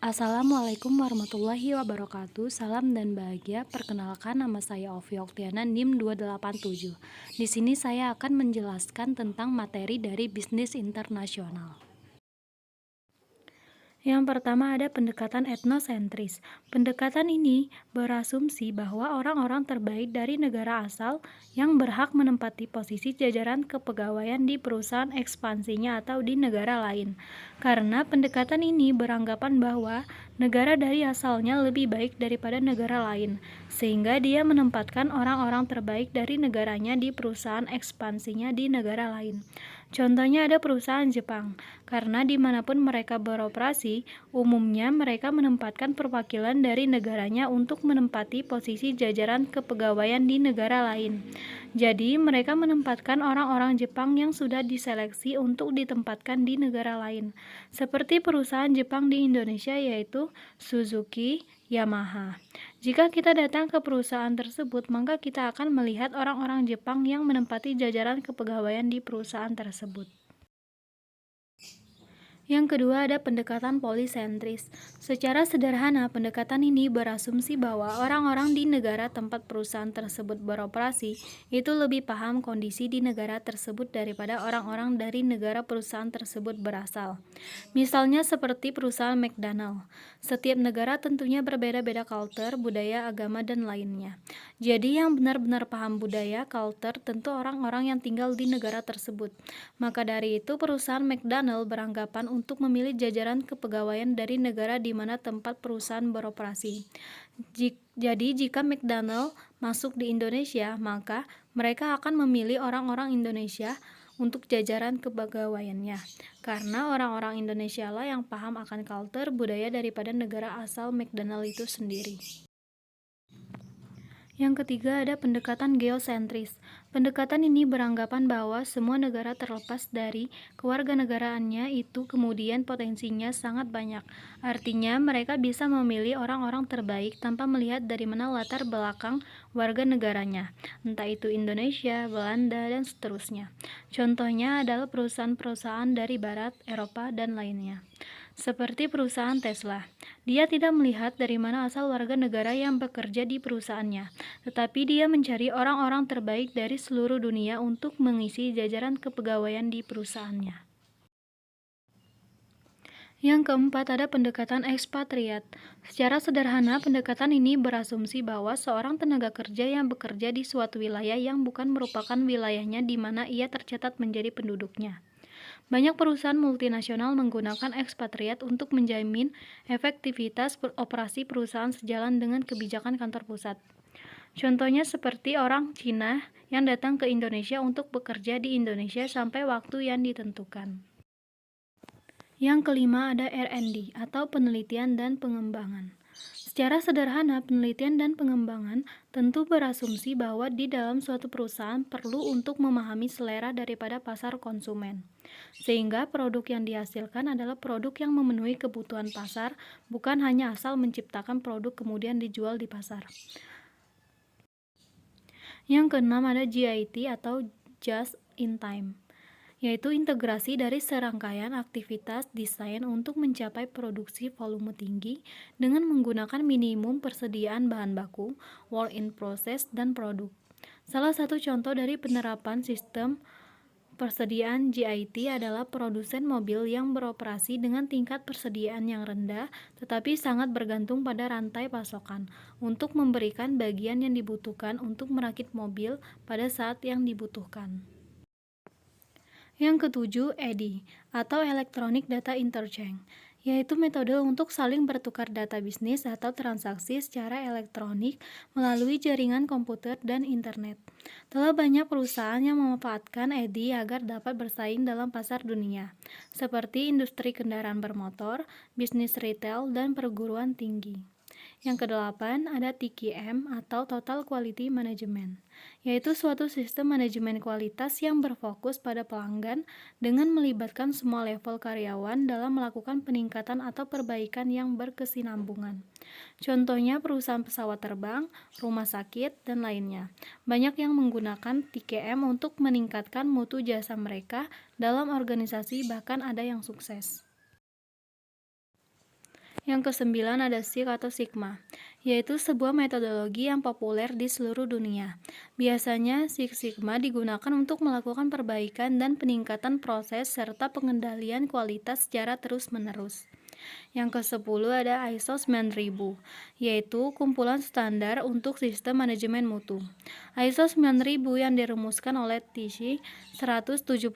Assalamualaikum warahmatullahi wabarakatuh. Salam dan bahagia. Perkenalkan, nama saya Ovi Oktiana, NIM 287. Di sini saya akan menjelaskan tentang materi dari bisnis internasional. Yang pertama ada pendekatan etnosentris. Pendekatan ini berasumsi bahwa orang-orang terbaik dari negara asal yang berhak menempati posisi jajaran kepegawaian di perusahaan ekspansinya atau di negara lain. Karena pendekatan ini beranggapan bahwa negara dari asalnya lebih baik daripada negara lain, sehingga dia menempatkan orang-orang terbaik dari negaranya di perusahaan ekspansinya di negara lain. Contohnya ada perusahaan Jepang, karena dimanapun mereka beroperasi, umumnya mereka menempatkan perwakilan dari negaranya untuk menempati posisi jajaran kepegawaian di negara lain. Jadi, mereka menempatkan orang-orang Jepang yang sudah diseleksi untuk ditempatkan di negara lain. Seperti perusahaan Jepang di Indonesia yaitu Suzuki, Yamaha. Jika kita datang ke perusahaan tersebut, maka kita akan melihat orang-orang Jepang yang menempati jajaran kepegawaian di perusahaan tersebut. Yang kedua ada pendekatan polisentris. Secara sederhana, pendekatan ini berasumsi bahwa orang-orang di negara tempat perusahaan tersebut beroperasi itu lebih paham kondisi di negara tersebut daripada orang-orang dari negara perusahaan tersebut berasal. Misalnya seperti perusahaan McDonald. Setiap negara tentunya berbeda-beda culture, budaya, agama, dan lainnya. Jadi yang benar-benar paham budaya, culture, tentu orang-orang yang tinggal di negara tersebut. Maka dari itu perusahaan McDonald beranggapan untuk memilih jajaran kepegawaian dari negara di mana tempat perusahaan beroperasi. Jadi jika McDonald masuk di Indonesia, maka mereka akan memilih orang-orang Indonesia untuk jajaran kepegawaiannya, karena orang-orang Indonesia lah yang paham akan culture budaya daripada negara asal McDonald itu sendiri. Yang ketiga ada pendekatan geosentris. Pendekatan ini beranggapan bahwa semua negara terlepas dari kewarganegaraannya itu kemudian potensinya sangat banyak. Artinya mereka bisa memilih orang-orang terbaik tanpa melihat dari mana latar belakang warga negaranya, entah itu Indonesia, Belanda, dan seterusnya. Contohnya adalah perusahaan-perusahaan dari Barat, Eropa, dan lainnya. Seperti perusahaan Tesla, dia tidak melihat dari mana asal warga negara yang bekerja di perusahaannya, tetapi dia mencari orang-orang terbaik dari seluruh dunia untuk mengisi jajaran kepegawaian di perusahaannya. Yang keempat ada pendekatan ekspatriat. Secara sederhana, pendekatan ini berasumsi bahwa seorang tenaga kerja yang bekerja di suatu wilayah yang bukan merupakan wilayahnya di mana ia tercatat menjadi penduduknya. Banyak perusahaan multinasional menggunakan ekspatriat untuk menjamin efektivitas operasi perusahaan sejalan dengan kebijakan kantor pusat. Contohnya seperti orang Cina yang datang ke Indonesia untuk bekerja di Indonesia sampai waktu yang ditentukan. Yang kelima ada R&D atau penelitian dan pengembangan. Secara sederhana, penelitian dan pengembangan tentu berasumsi bahwa di dalam suatu perusahaan perlu untuk memahami selera daripada pasar konsumen, sehingga produk yang dihasilkan adalah produk yang memenuhi kebutuhan pasar, bukan hanya asal menciptakan produk kemudian dijual di pasar. Yang keenam ada JIT atau Just in Time, yaitu integrasi dari serangkaian aktivitas desain untuk mencapai produksi volume tinggi dengan menggunakan minimum persediaan bahan baku, work in process, dan produk. Salah satu contoh dari penerapan sistem persediaan JIT adalah produsen mobil yang beroperasi dengan tingkat persediaan yang rendah tetapi sangat bergantung pada rantai pasokan untuk memberikan bagian yang dibutuhkan untuk merakit mobil pada saat yang dibutuhkan. Yang ketujuh, EDI atau Electronic Data Interchange, yaitu metode untuk saling bertukar data bisnis atau transaksi secara elektronik melalui jaringan komputer dan internet. Telah banyak perusahaan yang memanfaatkan EDI agar dapat bersaing dalam pasar dunia, seperti industri kendaraan bermotor, bisnis retail, dan perguruan tinggi. Yang kedelapan ada TQM atau Total Quality Management, yaitu suatu sistem manajemen kualitas yang berfokus pada pelanggan dengan melibatkan semua level karyawan dalam melakukan peningkatan atau perbaikan yang berkesinambungan. Contohnya perusahaan pesawat terbang, rumah sakit, dan lainnya. Banyak yang menggunakan TQM untuk meningkatkan mutu jasa mereka dalam organisasi, bahkan ada yang sukses. Yang kesembilan ada SIG atau Sigma, yaitu sebuah metodologi yang populer di seluruh dunia. Biasanya Six Sigma digunakan untuk melakukan perbaikan dan peningkatan proses serta pengendalian kualitas secara terus-menerus. Yang ke-10 ada ISO 9000, yaitu kumpulan standar untuk sistem manajemen mutu. ISO 9000 yang dirumuskan oleh TISI 176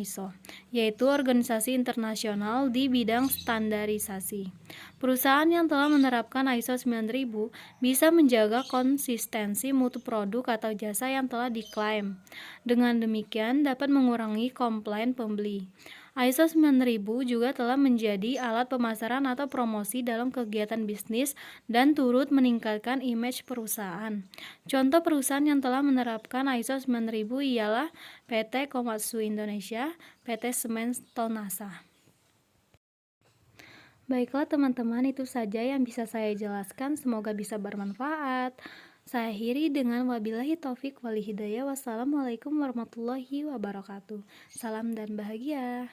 ISO, yaitu organisasi internasional di bidang standarisasi. Perusahaan yang telah menerapkan ISO 9000 bisa menjaga konsistensi mutu produk atau jasa yang telah diklaim. Dengan demikian dapat mengurangi komplain pembeli. ISO 9000 juga telah menjadi alat pemasaran atau promosi dalam kegiatan bisnis dan turut meningkatkan image perusahaan. Contoh perusahaan yang telah menerapkan ISO 9000 ialah PT Komatsu Indonesia, PT Semen Tonasa. Baiklah teman-teman, itu saja yang bisa saya jelaskan. Semoga bisa bermanfaat. Saya akhiri dengan wabillahi taufik wal hidayah. Wassalamualaikum warahmatullahi wabarakatuh. Salam dan bahagia.